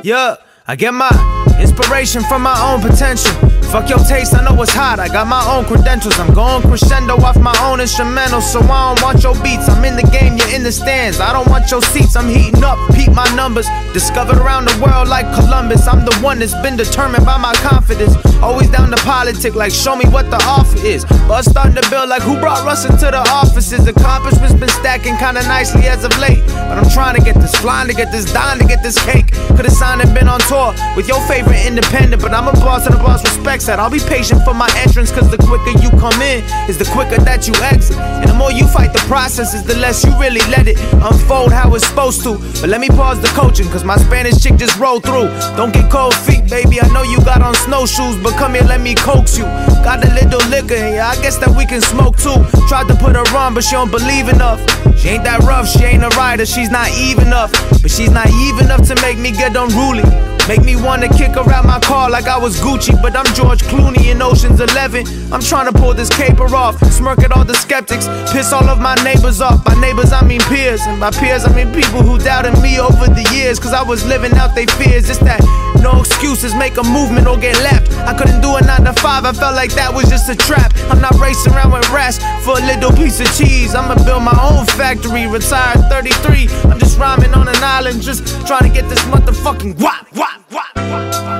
Yeah, I get my inspiration from my own potential. Fuck your taste, I know it's hot, I got my own credentials. I'm going crescendo off my own instrumentals, so I don't want your beats. I'm in the game, you're in the stands, I don't want your seats. I'm heating up, peep my numbers. Discovered around the world like Columbus. I'm the one that's been determined by my confidence. Always down to politic, like show me what the offer is. Buzz starting to build like who brought Russ into the offices. Accomplishments been stacking kinda nicely as of late, but I'm trying to get this, flying to get this, dying to get this cake. Could've signed and been on tour with your favorite independent, but I'm a boss and a boss respects that. I'll be patient for my entrance, cause the quicker you come in is the quicker that you exit. And the more you fight the process is the less you really let it unfold how it's supposed to. But let me pause the coaching, cause my Spanish chick just rolled through. Don't get cold feet, baby, I know you got on snowshoes, but come here, let me coax you. Got a little liquor, yeah, I guess that we can smoke too. Tried to put her on, but she don't believe enough. She ain't that rough, she ain't a rider, she's naive enough. But she's naive enough to make me get unruly. Make me wanna kick her out my car like I was Gucci, but I'm George Clooney in Ocean's 11. I'm trying to pull this caper off, smirk at all the skeptics, piss all of my neighbors off. By neighbors I mean peers, and by peers I mean people who doubted me over the years, cause I was living out their fears. It's that no excuses, make a movement or get left. I couldn't do a 9 to 5, I felt like that was just a trap. I'm not racing around with rats for a little piece of cheese. I'ma build my own factory, retired 33. I'm just rhyming on an island, just trying to get this motherfucking wop, wop.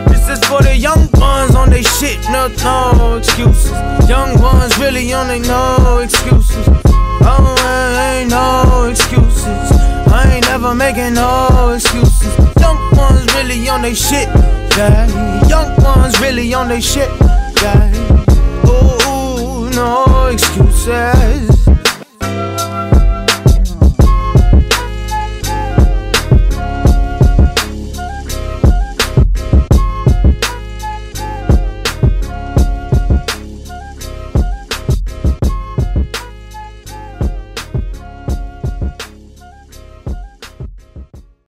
This is for the young ones on they shit, no excuses. Young ones really on they no excuses. Oh, I ain't no excuses. I ain't never making no excuses. Young ones really on they shit, yeah. Young ones really on they shit, yeah. Oh, no excuses.